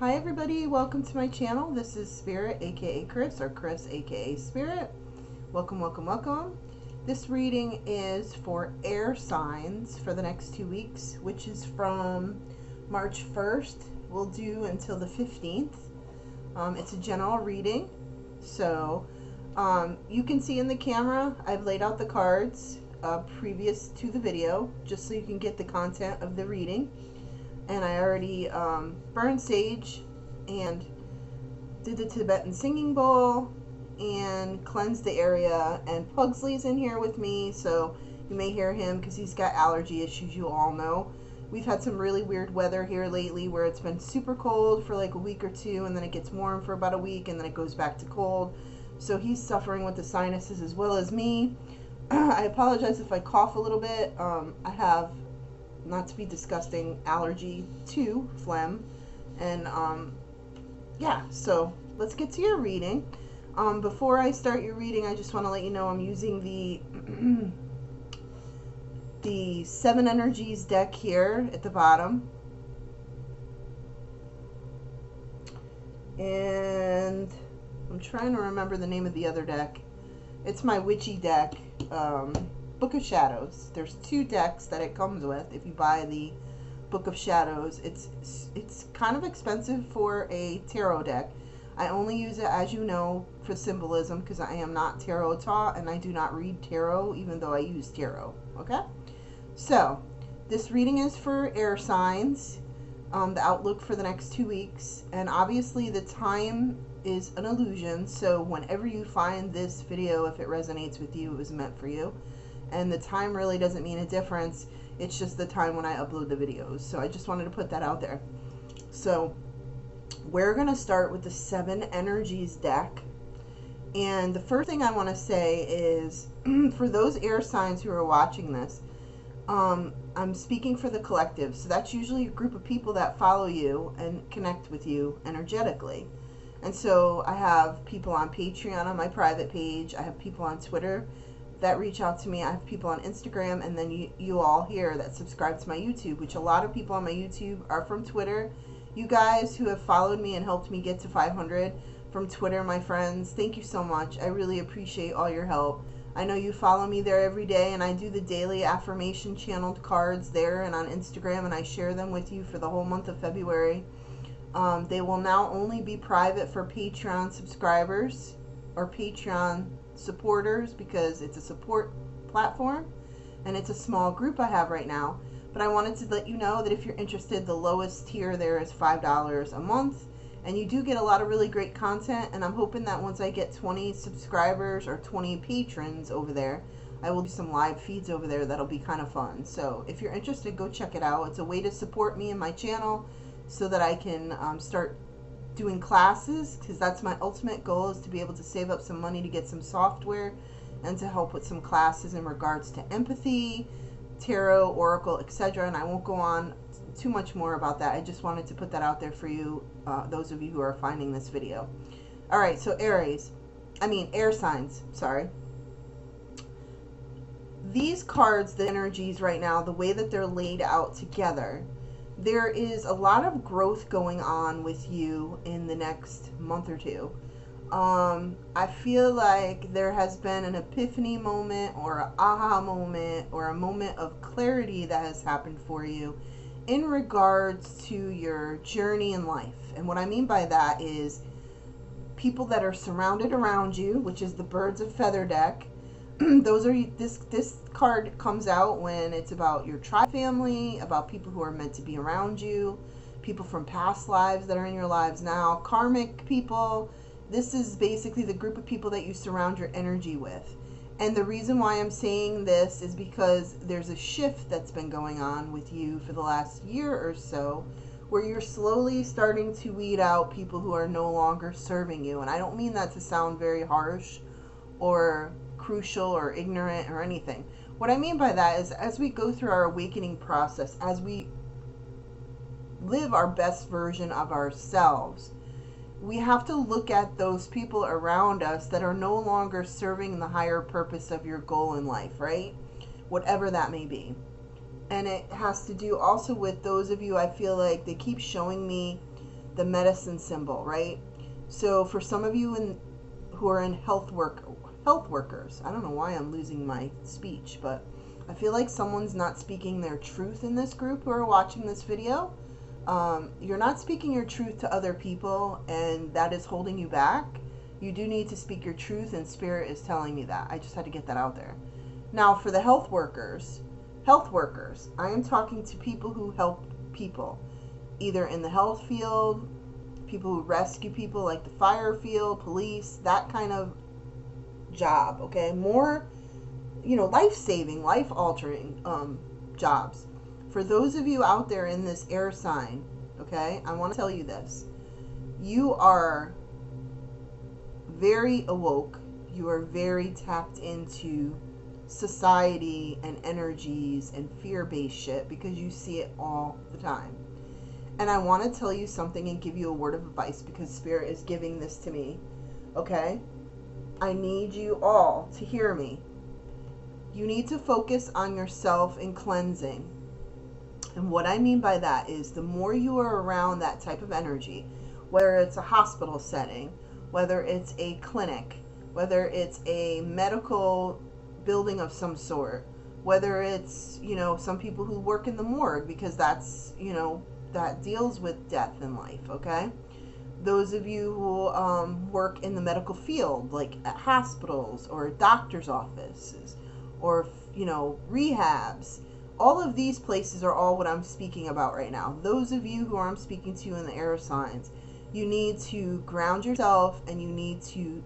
Hi everybody, welcome to my channel. This is Spirit, aka Chris, or Chris, aka Spirit. Welcome, welcome, welcome. This reading is for air signs for the next 2 weeks, which is from March 1st. We'll do until the 15th. It's a general reading. So you can see in the camera, I've laid out the cards previous to the video, just so you can get the content of the reading. And I already burned sage and did the Tibetan singing bowl and cleansed the area. And Pugsley's in here with me, so you may hear him because he's got allergy issues, you all know. We've had some really weird weather here lately where it's been super cold for like a week or two, and then it gets warm for about a week, and then it goes back to cold. So he's suffering with the sinuses as well as me. I apologize if I cough a little bit. I have, not to be disgusting, allergy to phlegm. And yeah, so let's get to your reading. Before I start your reading, I just want to let you know I'm using the 7 Energies deck here at the bottom. And I'm trying to remember the name of the other deck. It's my witchy deck, Book of Shadows. There's 2 decks that it comes with if you buy the Book of Shadows. It's kind of expensive for a tarot deck. I only use it, as you know, for symbolism because I am not tarot taught and I do not read tarot, even though I use tarot. Okay? So, this reading is for air signs, the outlook for the next 2 weeks, and obviously the time is an illusion, so whenever you find this video, if it resonates with you, it was meant for you. And the time really doesn't mean a difference. It's just the time when I upload the videos. So I just wanted to put that out there. So we're going to start with the 7 Energies deck. And the first thing I want to say is, for those air signs who are watching this, I'm speaking for the collective. So that's usually a group of people that follow you and connect with you energetically. And so I have people on Patreon on my private page. I have people on Twitter that reach out to me. I have people on Instagram, and then you all here that subscribe to my YouTube, which a lot of people on my YouTube are from Twitter. You guys who have followed me and helped me get to 500 from Twitter, my friends, thank you so much. I really appreciate all your help. I know you follow me there every day, and I do the daily affirmation channeled cards there and on Instagram, and I share them with you for the whole month of February. They will now only be private for Patreon subscribers or Patreon supporters because it's a support platform and it's a small group I have right now. But I wanted to let you know that if you're interested, the lowest tier there is $5 a month, and you do get a lot of really great content. And I'm hoping that once I get 20 subscribers or 20 patrons over there, I will do some live feeds over there that'll be kind of fun. So if you're interested, go check it out. It's a way to support me and my channel so that I can start doing classes, because that's my ultimate goal, is to be able to save up some money to get some software and to help with some classes in regards to empathy, tarot, oracle, etc. And I won't go on too much more about that. I just wanted to put that out there for you, those of you who are finding this video. Alright, so air signs, sorry. These cards, the energies right now, the way that they're laid out together, there is a lot of growth going on with you in the next month or two. I feel like there has been an epiphany moment or an aha moment or a moment of clarity that has happened for you in regards to your journey in life. And what I mean by that is people that are surrounded around you, which is the Birds of Feather deck. Those are this card comes out when it's about your tribe family, about people who are meant to be around you, people from past lives that are in your lives now, karmic people. This is basically the group of people that you surround your energy with. And the reason why I'm saying this is because there's a shift that's been going on with you for the last year or so, where you're slowly starting to weed out people who are no longer serving you. And I don't mean that to sound very harsh or crucial or ignorant or anything. What I mean by that is, as we go through our awakening process, as we live our best version of ourselves, we have to look at those people around us that are no longer serving the higher purpose of your goal in life, right? Whatever that may be. And it has to do also with those of you, I feel like they keep showing me the medicine symbol, right? So for some of you who are in health workers, I don't know why I'm losing my speech, but I feel like someone's not speaking their truth in this group who are watching this video. You're not speaking your truth to other people, and that is holding you back. You do need to speak your truth, and Spirit is telling me that. I just had to get that out there. Now, for the health workers, I am talking to people who help people, either in the health field, people who rescue people like the fire field, police, that kind of job, okay? More, life-saving, life-altering jobs. For those of you out there in this air sign, okay, I want to tell you this. You are very awoke. You are very tapped into society and energies and fear-based shit because you see it all the time. And I want to tell you something and give you a word of advice because Spirit is giving this to me, okay? I need you all to hear me. You need to focus on yourself and cleansing. And what I mean by that is the more you are around that type of energy, whether it's a hospital setting, whether it's a clinic, whether it's a medical building of some sort, whether it's, some people who work in the morgue because that's, that deals with death in life, okay? Those of you who work in the medical field, like at hospitals or doctor's offices or, rehabs, all of these places are all what I'm speaking about right now. Those of you who I'm speaking to in the air signs, you need to ground yourself and you need to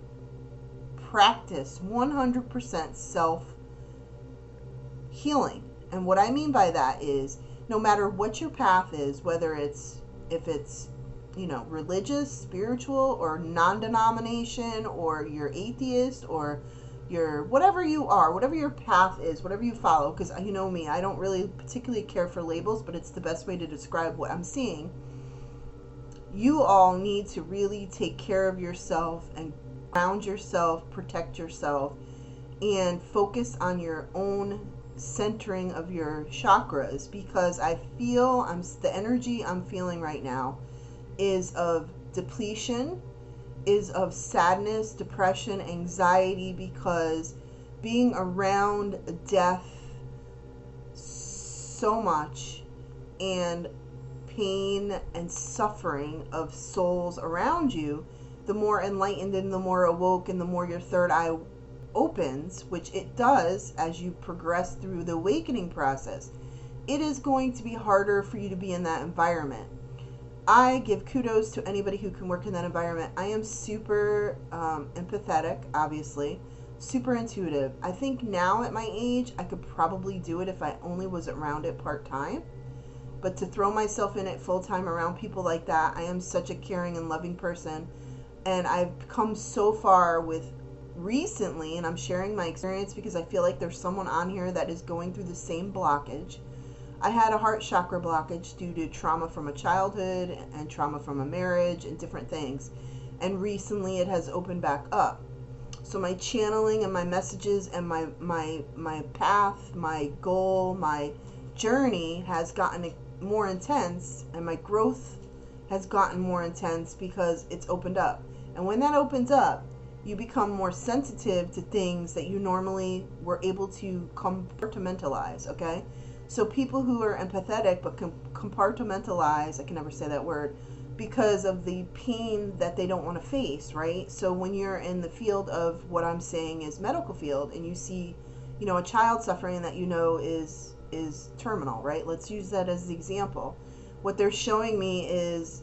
practice 100% self-healing. And what I mean by that is no matter what your path is, whether if it's religious, spiritual, or non-denomination, or you're atheist, or you're whatever you are, whatever your path is, whatever you follow, because you know me, I don't really particularly care for labels, but it's the best way to describe what I'm seeing. You all need to really take care of yourself and ground yourself, protect yourself, and focus on your own centering of your chakras, because I feel the energy I'm feeling right now is of depletion, is of sadness, depression, anxiety, because being around death so much and pain and suffering of souls around you, the more enlightened and the more awoke and the more your third eye opens, which it does as you progress through the awakening process, it is going to be harder for you to be in that environment. I give kudos to anybody who can work in that environment. I am super empathetic, obviously, super intuitive. I think now at my age, I could probably do it if I only was around it part-time. But to throw myself in it full-time around people like that, I am such a caring and loving person. And I've come so far with recently, and I'm sharing my experience because I feel like there's someone on here that is going through the same blockage. I had a heart chakra blockage due to trauma from a childhood and trauma from a marriage and different things. And recently it has opened back up. So my channeling and my messages and my path, my goal, my journey has gotten more intense, and my growth has gotten more intense because it's opened up. And when that opens up, you become more sensitive to things that you normally were able to compartmentalize, okay? So people who are empathetic but compartmentalize, I can never say that word, because of the pain that they don't want to face, right? So when you're in the field of what I'm saying is medical field, and you see, a child suffering that is terminal, right? Let's use that as the example. What they're showing me is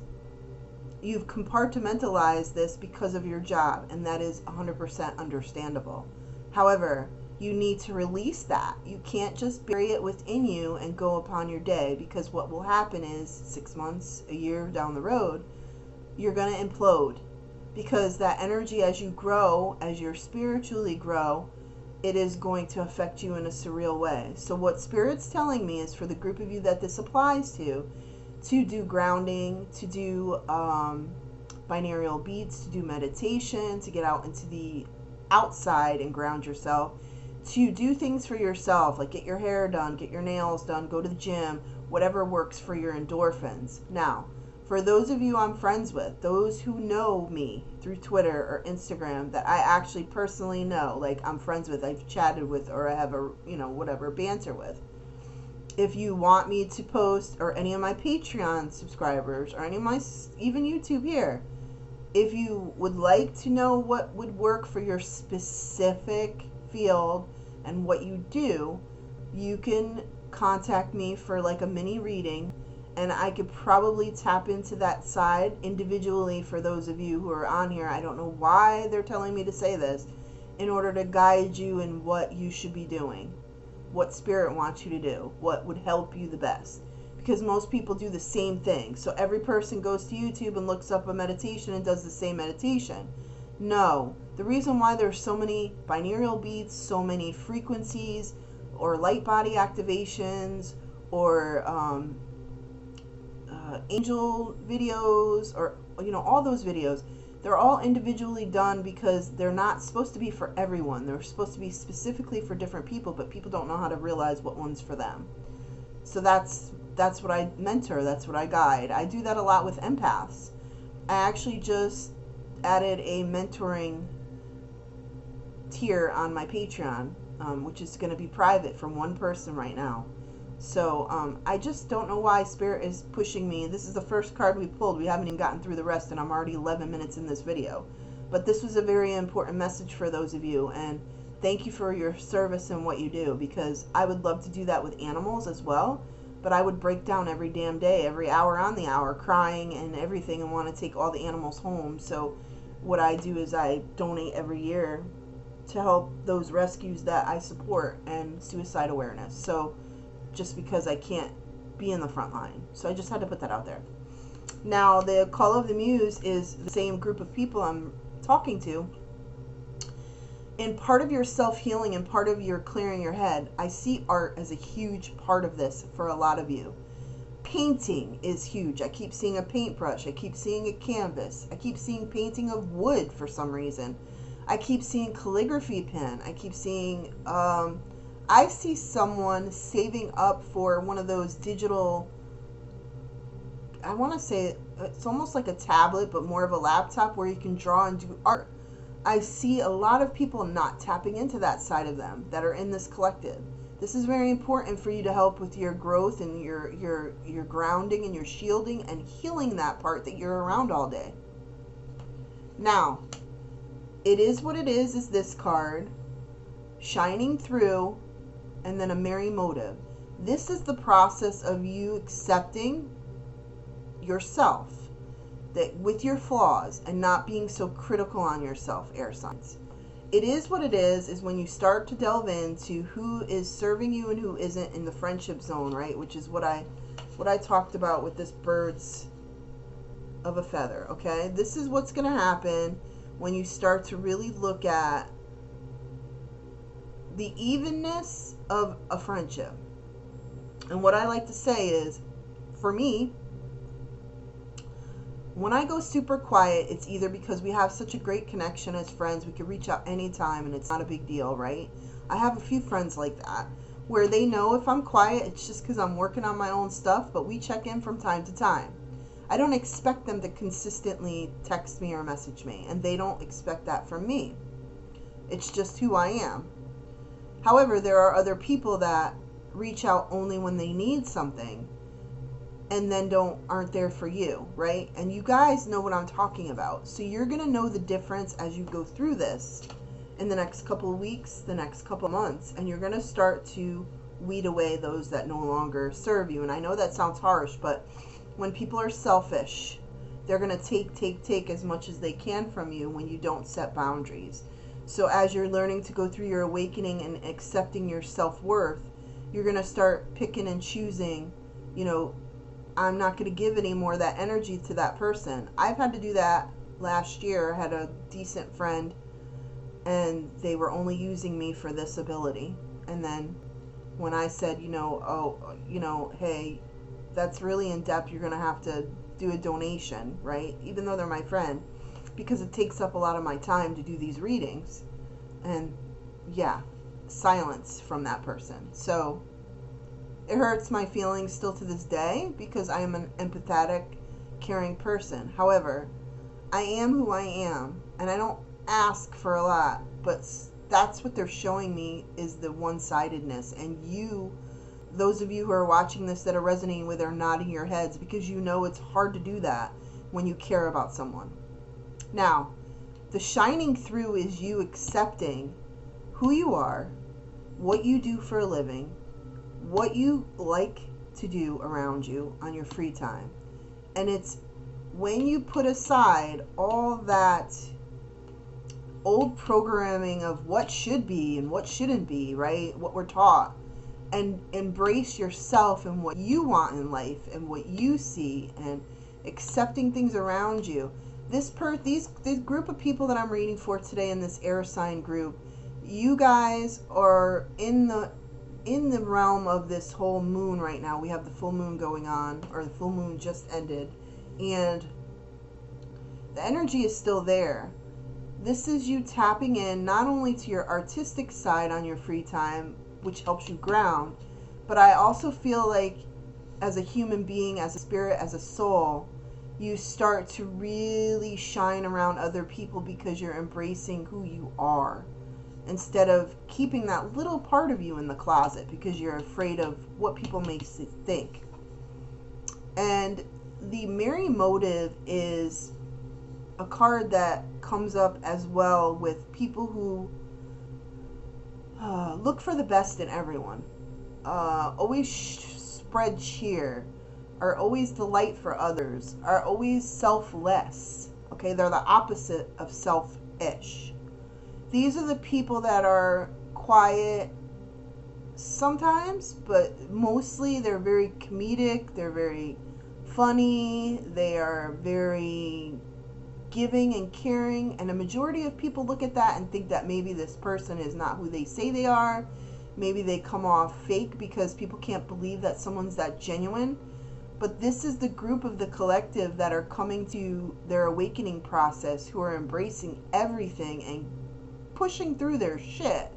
you've compartmentalized this because of your job, and that is 100% understandable. However, you need to release that. You can't just bury it within you and go upon your day, because what will happen is 6 months, a year down the road, you're going to implode, because that energy, as you grow, as you spiritually grow, it is going to affect you in a surreal way. So what Spirit's telling me is for the group of you that this applies to do grounding, to do binaural beats, to do meditation, to get out into the outside and ground yourself, to do things for yourself, like get your hair done, get your nails done, go to the gym, whatever works for your endorphins. Now, For those of you I'm friends with, those who know me through Twitter or Instagram that I actually personally know, like I'm friends with, I've chatted with, or I have a, whatever, banter with. If you want me to post, or any of my Patreon subscribers, or any of my, even YouTube here, if you would like to know what would work for your specific field and what you do, you can contact me for like a mini reading, and I could probably tap into that side individually for those of you who are on here. I don't know why they're telling me to say this, in order to guide you in what you should be doing, what spirit wants you to do, what would help you the best. Because most people do the same thing. So every person goes to YouTube and looks up a meditation and does the same meditation. No. The reason why there's so many binaural beats, so many frequencies, or light body activations, or angel videos, or all those videos, they're all individually done because they're not supposed to be for everyone. They're supposed to be specifically for different people, but people don't know how to realize what one's for them. So that's what I mentor, that's what I guide. I do that a lot with empaths. I actually just added a mentoring tier on my Patreon, which is going to be private from one person right now. So I just don't know why Spirit is pushing me. This is the first card we pulled. We haven't even gotten through the rest, and I'm already 11 minutes in this video. But this was a very important message for those of you, and thank you for your service and what you do, because I would love to do that with animals as well, but I would break down every damn day, every hour on the hour, crying and everything, and want to take all the animals home. So what I do is I donate every year to help those rescues that I support and suicide awareness. So just because I can't be in the front line. So I just had to put that out there. Now, the Call of the Muse is the same group of people I'm talking to. And part of your self-healing and part of your clearing your head, I see art as a huge part of this for a lot of you. Painting is huge. I keep seeing a paintbrush. I keep seeing a canvas. I keep seeing painting of wood for some reason. I keep seeing calligraphy pen. I keep seeing... I see someone saving up for one of those digital, I want to say it's almost like a tablet, but more of a laptop where you can draw and do art. I see a lot of people not tapping into that side of them that are in this collective. This is very important for you to help with your growth and your grounding and your shielding and healing that part that you're around all day. Now, it is what it is this card, shining through, and then a merry motive. This is the process of you accepting yourself, that with your flaws, and not being so critical on yourself, air signs. It is what it is when you start to delve into who is serving you and who isn't in the friendship zone, right? Which is what I talked about with this birds of a feather, okay? This is what's going to happen when you start to really look at the evenness of a friendship. And what I like to say is, for me, when I go super quiet, it's either because we have such a great connection as friends, we can reach out anytime and it's not a big deal, right? I have a few friends like that, where they know if I'm quiet, it's just because I'm working on my own stuff, but we check in from time to time. I don't expect them to consistently text me or message me, and they don't expect that from me. It's just who I am. However, there are other people that reach out only when they need something and then aren't there for you, right? And you guys know what I'm talking about. So you're going to know the difference as you go through this in the next couple of weeks, the next couple of months, and you're going to start to weed away those that no longer serve you. And I know that sounds harsh, but when people are selfish, they're going to take as much as they can from you when you don't set boundaries. So as you're learning to go through your awakening and accepting your self-worth, you're going to start picking and choosing, I'm not going to give any more of that energy to that person. I've had to do that last year. I had a decent friend, and they were only using me for this ability. And then when I said, hey, that's really in depth, you're going to have to do a donation, right? Even though they're my friend. Because it takes up a lot of my time to do these readings. And yeah, silence from that person. So it hurts my feelings still to this day, because I am an empathetic caring person. However, I am who I am, and I don't ask for a lot, but that's what they're showing me, is the one-sidedness. And you, those of you who are watching this that are resonating with, are nodding your heads, because you know it's hard to do that when you care about someone. Now, the shining through is you accepting who you are, what you do for a living, what you like to do around you on your free time. And it's when you put aside all that old programming of what should be and what shouldn't be, right? What we're taught, and embrace yourself and what you want in life and what you see, and accepting things around you. This group of people that I'm reading for today in this air sign group, you guys are in the realm of this whole moon right now. We have the full moon going on, or the full moon just ended, and the energy is still there. This is you tapping in not only to your artistic side on your free time, which helps you ground, but I also feel like as a human being, as a spirit, as a soul, you start to really shine around other people because you're embracing who you are, instead of keeping that little part of you in the closet because you're afraid of what people may think. And the Merry Motive is a card that comes up as well with people who look for the best in everyone, always spread cheer, are always the light for others, are always selfless. Okay, they're the opposite of selfish. These are the people that are quiet sometimes, but mostly they're very comedic, they're very funny, they are very giving and caring, and a majority of people look at that and think that maybe this person is not who they say they are. Maybe they come off fake because people can't believe that someone's that genuine. But this is the group of the collective that are coming to their awakening process, who are embracing everything and pushing through their shit,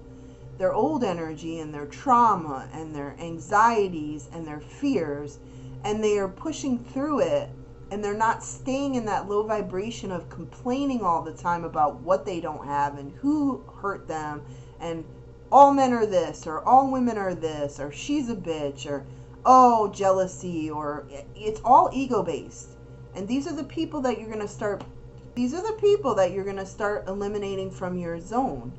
their old energy and their trauma and their anxieties and their fears, and they are pushing through it. And they're not staying in that low vibration of complaining all the time about what they don't have and who hurt them, and all men are this, or all women are this, or she's a bitch, or oh, jealousy, or it's all ego based. And these are the people that you're going to start eliminating from your zone,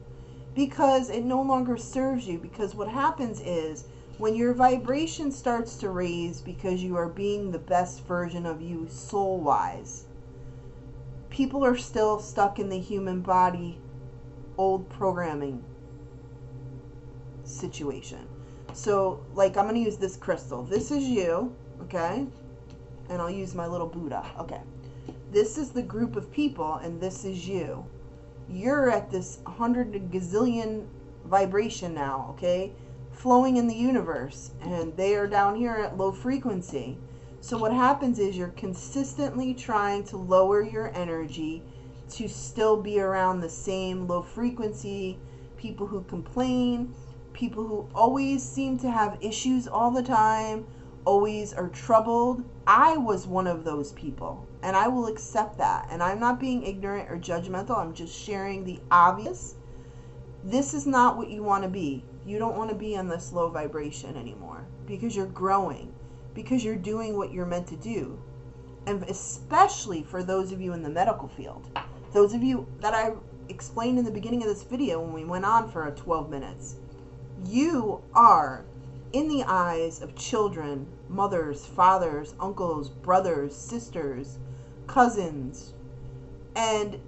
because it no longer serves you. Because what happens is, when your vibration starts to raise because you are being the best version of you soul-wise, people are still stuck in the human body, old programming situation. So, like, I'm going to use this crystal. This is you, okay? And I'll use my little Buddha. Okay. This is the group of people, and this is you. You're at this 100 gazillion vibration now, okay? Flowing in the universe, and they are down here at low frequency. So what happens is you're consistently trying to lower your energy to still be around the same low frequency people who complain, people who always seem to have issues all the time, always are troubled. I was one of those people, and I will accept that. And I'm not being ignorant or judgmental. I'm just sharing the obvious. This is not what you want to be. You don't want to be on this low vibration anymore, because you're growing, because you're doing what you're meant to do. And especially for those of you in the medical field, those of you that I explained in the beginning of this video when we went on for 12 minutes, you are, in the eyes of children, mothers, fathers, uncles, brothers, sisters, cousins, and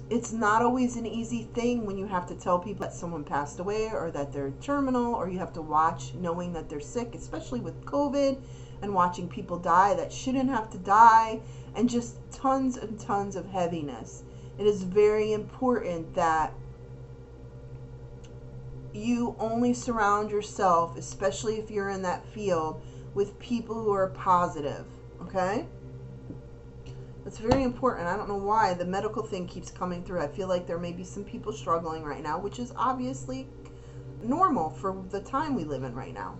it's not always an easy thing when you have to tell people that someone passed away, or that they're terminal, or you have to watch knowing that they're sick, especially with COVID, and watching people die that shouldn't have to die, and just tons and tons of heaviness. It is very important that you only surround yourself, especially if you're in that field, with people who are positive, okay? That's very important. I don't know why the medical thing keeps coming through. I feel like there may be some people struggling right now, which is obviously normal for the time we live in right now.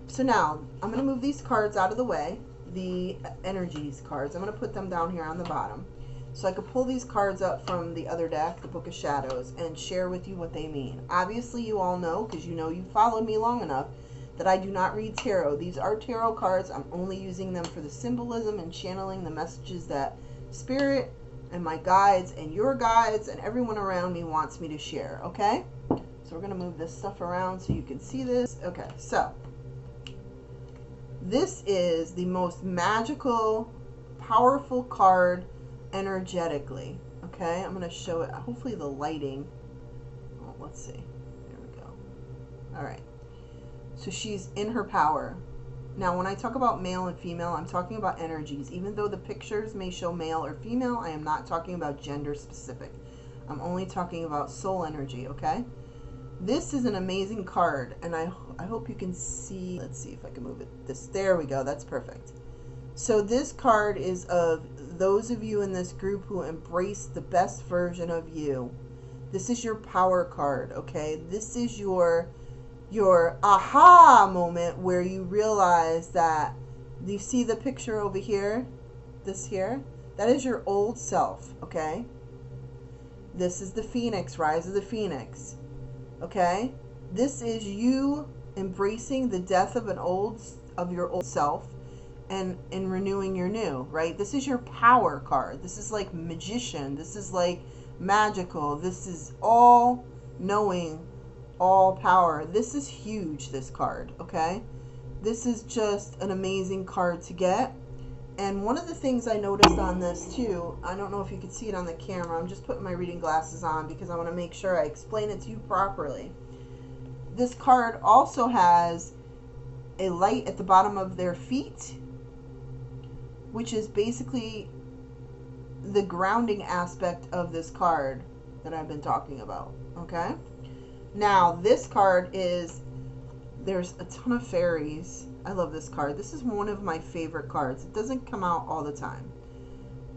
So now, I'm going to move these cards out of the way. the energies cards. I'm going to put them down here on the bottom. So I could pull these cards up from the other deck, the Book of Shadows, and share with you what they mean. Obviously, you all know, because you know you've followed me long enough, that I do not read tarot. These are tarot cards. I'm only using them for the symbolism and channeling the messages that Spirit and my guides and your guides and everyone around me wants me to share, okay? So we're going to move this stuff around so you can see this. Okay, so this is the most magical, powerful card energetically. Okay, I'm going to show it. Hopefully the lighting. Oh, let's see. There we go. All right. So she's in her power. Now, when I talk about male and female, I'm talking about energies. Even though the pictures may show male or female, I am not talking about gender specific. I'm only talking about soul energy, okay? This is an amazing card, and I hope you can see. Let's see if I can move it. There we go. That's perfect. So this card is of those of you in this group who embrace the best version of you. This is your power card, okay? This is your aha moment where you realize that, you see the picture over here, this here? That is your old self, okay? This is the Phoenix, Rise of the Phoenix, okay? This is you embracing the death of your old self and renewing your new, right? This is your power card. This is like magician. This is like magical. This is all knowing, all power. This is huge, this card, okay? This is just an amazing card to get. And one of the things I noticed on this too, I don't know if you can see it on the camera, I'm just putting my reading glasses on because I want to make sure I explain it to you properly. This card also has a light at the bottom of their feet, which is basically the grounding aspect of this card that I've been talking about, okay? Now, this card is, there's a ton of fairies. I love this card. This is one of my favorite cards. It doesn't come out all the time.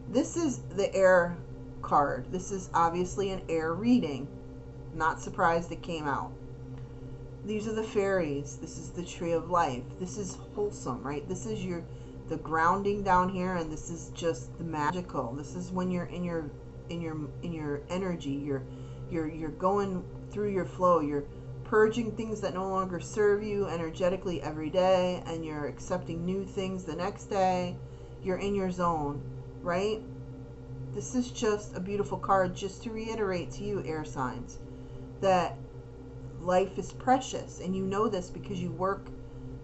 This is the air card. This is obviously an air reading. Not surprised it came out. These are the fairies. This is the tree of life. This is wholesome, right? This is the grounding down here, and this is just the magical. This is when you're in your energy. You're going through your flow. You're purging things that no longer serve you energetically every day, and you're accepting new things the next day. You're in your zone, right? This is just a beautiful card, just to reiterate to you, air signs, that life is precious, and you know this because you work.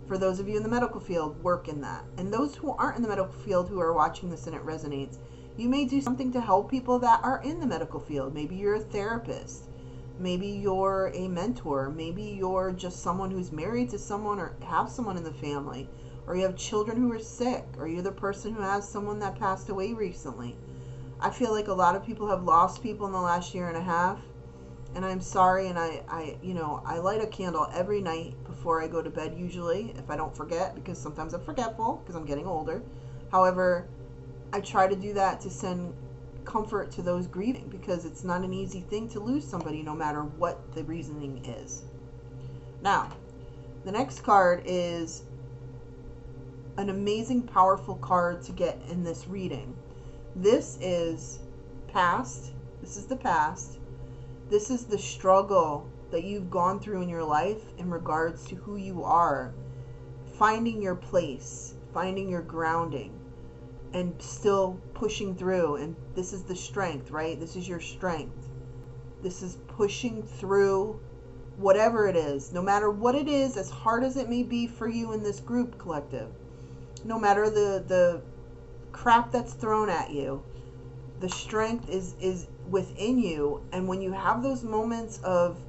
For those of you in the medical field, work in that. And those who aren't in the medical field who are watching this and it resonates, you may do something to help people that are in the medical field. Maybe you're a therapist. Maybe you're a mentor. Maybe you're just someone who's married to someone or have someone in the family. Or you have children who are sick. Or you're the person who has someone that passed away recently. I feel like a lot of people have lost people in the last year and a half. And I'm sorry, and I light a candle every night before I go to bed usually, if I don't forget, because sometimes I'm forgetful because I'm getting older. However, I try to do that to send comfort to those grieving, because it's not an easy thing to lose somebody no matter what the reasoning is. Now, the next card is an amazing, powerful card to get in this reading. This is past. This is the past. This is the struggle that you've gone through in your life in regards to who you are, finding your place, finding your grounding, and still pushing through. And this is the strength, right? This is your strength. This is pushing through whatever it is, no matter what it is, as hard as it may be for you in this group collective, no matter the crap that's thrown at you. The strength is within you. And when you have those moments of,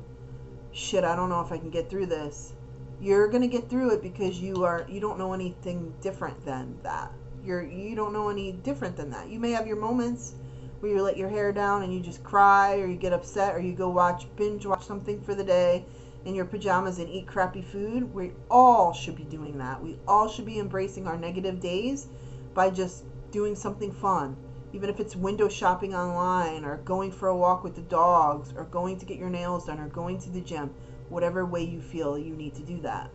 shit, I don't know if I can get through this, you're going to get through it, because you don't know anything different than that. You don't know any different than that. You may have your moments where you let your hair down and you just cry, or you get upset, or you go binge watch something for the day in your pajamas and eat crappy food. We all should be doing that. We all should be embracing our negative days by just doing something fun. Even if it's window shopping online, or going for a walk with the dogs, or going to get your nails done, or going to the gym, whatever way you feel you need to do that.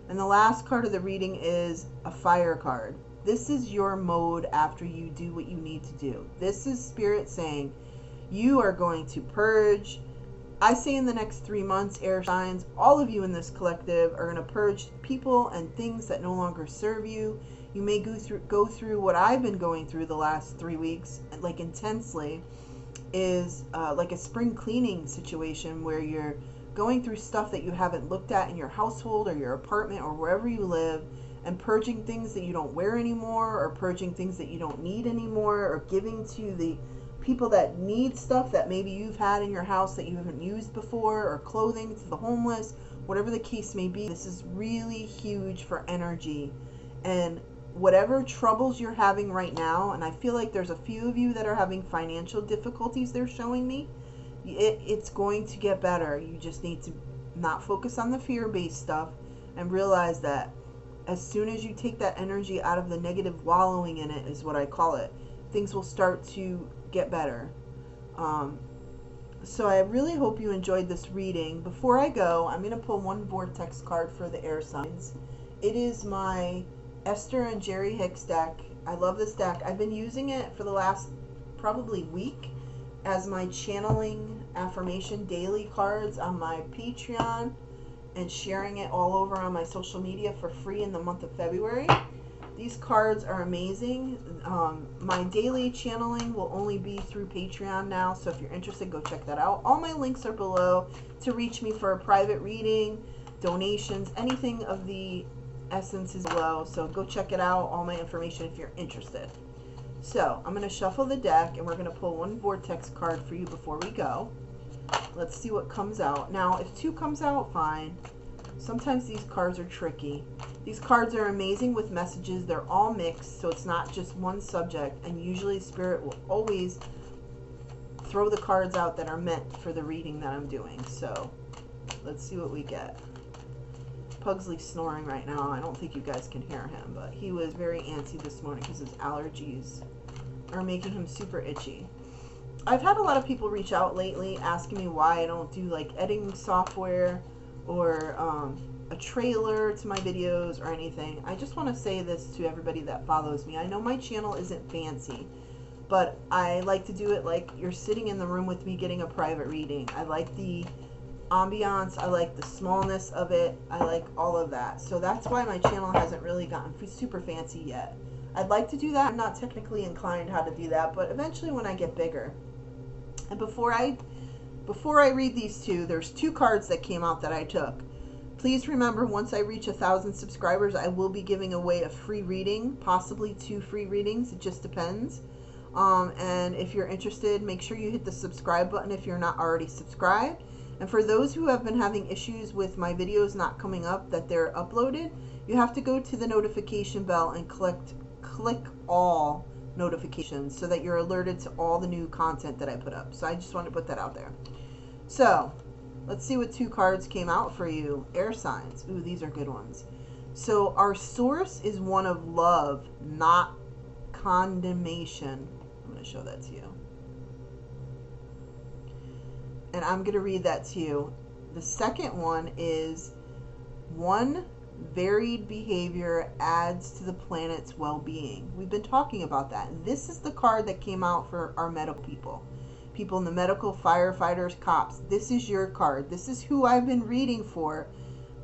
And the last card of the reading is a fire card. This is your mode after you do what you need to do. This is Spirit saying you are going to purge. I say in the next 3 months, air signs, all of you in this collective are going to purge people and things that no longer serve you. You may go through what I've been going through the last 3 weeks, like intensely, is like a spring cleaning situation where you're going through stuff that you haven't looked at in your household or your apartment or wherever you live, and purging things that you don't wear anymore, or purging things that you don't need anymore, or giving to the people that need stuff that maybe you've had in your house that you haven't used before, or clothing to the homeless, whatever the case may be. This is really huge for energy. And whatever troubles you're having right now, and I feel like there's a few of you that are having financial difficulties, they're showing me, it's going to get better. You just need to not focus on the fear-based stuff and realize that as soon as you take that energy out of the negative wallowing in it, is what I call it, things will start to get better. So I really hope you enjoyed this reading. Before I go, I'm going to pull one vortex card for the air signs. It is my Esther and Jerry Hicks deck. I love this deck. I've been using it for the last probably week as my channeling affirmation daily cards on my Patreon, and sharing it all over on my social media for free in the month of February. These cards are amazing. My daily channeling will only be through Patreon now, so if you're interested, go check that out. All my links are below to reach me for a private reading, donations, anything of the essence is below, so go check it out, all my information if you're interested. So I'm going to shuffle the deck, and we're going to pull one vortex card for you before we go. Let's see what comes out. Now, if 2 comes out, fine. Sometimes these cards are tricky. These cards are amazing with messages. They're all mixed, so it's not just one subject. And usually Spirit will always throw the cards out that are meant for the reading that I'm doing. So let's see what we get. Pugsley's snoring right now. I don't think you guys can hear him, but he was very antsy this morning because his allergies are making him super itchy. I've had a lot of people reach out lately asking me why I don't do like editing software or a trailer to my videos or anything. I just want to say this to everybody that follows me. I know my channel isn't fancy, but I like to do it like you're sitting in the room with me getting a private reading. I like the ambiance, I like the smallness of it, I like all of that. So that's why my channel hasn't really gotten super fancy yet. I'd like to do that. I'm not technically inclined how to do that, but eventually when I get bigger. And before I read these 2, there's 2 cards that came out that I took. Please remember, once I reach 1,000 subscribers, I will be giving away a free reading, possibly 2 free readings. It just depends. And if you're interested, make sure you hit the subscribe button if you're not already subscribed. And for those who have been having issues with my videos not coming up, that they're uploaded, you have to go to the notification bell and click all notifications so that you're alerted to all the new content that I put up. So I just want to put that out there. So let's see what 2 cards came out for you. Air signs. Ooh, these are good ones. So our source is one of love, not condemnation. I'm going to show that to you. And I'm going to read that to you. The second one is one varied behavior adds to the planet's well-being. We've been talking about that. And this is the card that came out for our medical people. People in the medical, firefighters, cops. This is your card. This is who I've been reading for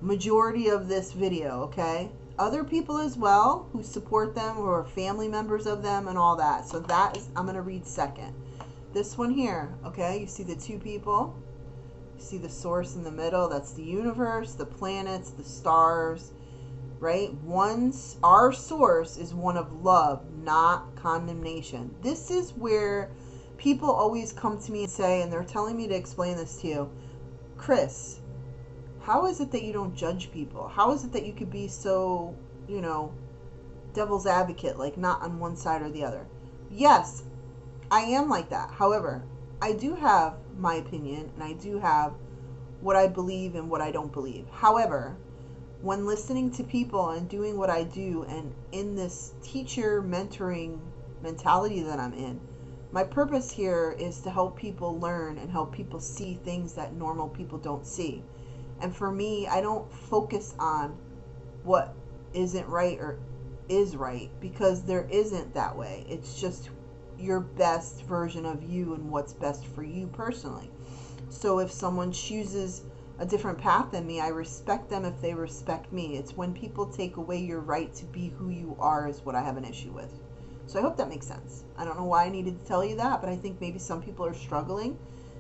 majority of this video, okay? Other people as well who support them or family members of them and all that. So that is, I'm going to read second. This one here, okay? You see the 2 people. You see the source in the middle. That's the universe, the planets, the stars, right? Our source is one of love, not condemnation. This is where people always come to me and say, and they're telling me to explain this to you, Chris, how is it that you don't judge people? How is it that you could be so, devil's advocate, like not on one side or the other? Yes, I am like that. However, I do have my opinion, and I do have what I believe and what I don't believe. However, when listening to people and doing what I do, and in this teacher mentoring mentality that I'm in, my purpose here is to help people learn and help people see things that normal people don't see. And for me, I don't focus on what isn't right or is right, because there isn't that way. It's just your best version of you and what's best for you personally. So if someone chooses a different path than me, I respect them if they respect me. It's when people take away your right to be who you are is what I have an issue with. So I hope that makes sense. I don't know why I needed to tell you that, but I think maybe some people are struggling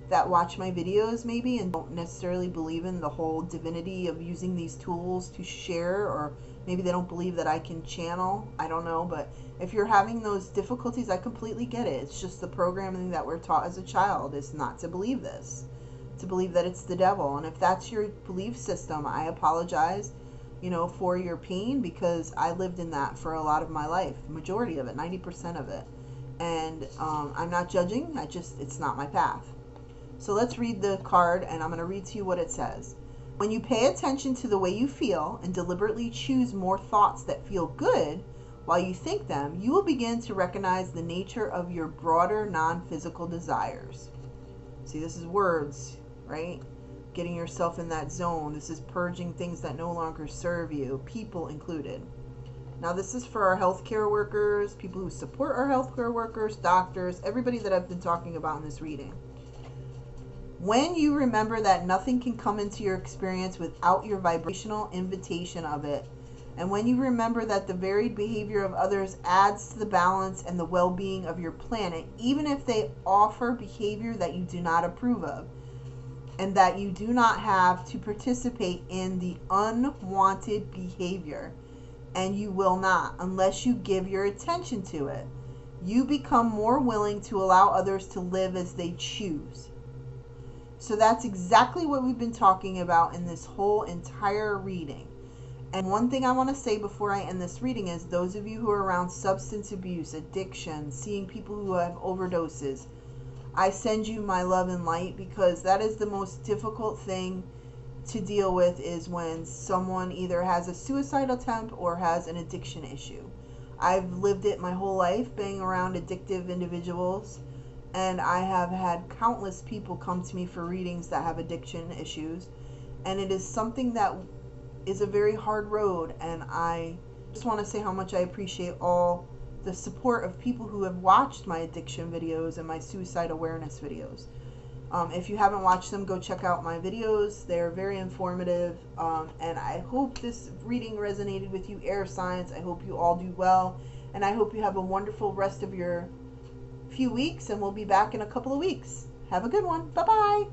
that watch my videos maybe and don't necessarily believe in the whole divinity of using these tools to share, or maybe they don't believe that I can channel. I don't know, but if you're having those difficulties, I completely get it. It's just the programming that we're taught as a child is not to believe this, to believe that it's the devil. And if that's your belief system, I apologize, for your pain, because I lived in that for a lot of my life, majority of it, 90% of it. And I'm not judging, it's not my path. So let's read the card, and I'm going to read to you what it says. When you pay attention to the way you feel and deliberately choose more thoughts that feel good while you think them, you will begin to recognize the nature of your broader non-physical desires. See, this is words, right? Getting yourself in that zone. This is purging things that no longer serve you, people included. Now, this is for our healthcare workers, people who support our healthcare workers, doctors, everybody that I've been talking about in this reading. When you remember that nothing can come into your experience without your vibrational invitation of it, and when you remember that the varied behavior of others adds to the balance and the well-being of your planet, even if they offer behavior that you do not approve of, and that you do not have to participate in the unwanted behavior, and you will not unless you give your attention to it, you become more willing to allow others to live as they choose. So that's exactly what we've been talking about in this whole entire reading. And one thing I want to say before I end this reading is those of you who are around substance abuse, addiction, seeing people who have overdoses, I send you my love and light, because that is the most difficult thing to deal with, is when someone either has a suicide attempt or has an addiction issue. I've lived it my whole life, being around addictive individuals. And I have had countless people come to me for readings that have addiction issues. And it is something that is a very hard road. And I just want to say how much I appreciate all the support of people who have watched my addiction videos and my suicide awareness videos. If you haven't watched them, go check out my videos. They're very informative. And I hope this reading resonated with you, air signs. I hope you all do well. And I hope you have a wonderful rest of your few weeks, and we'll be back in a couple of weeks. Have a good one. Bye-bye.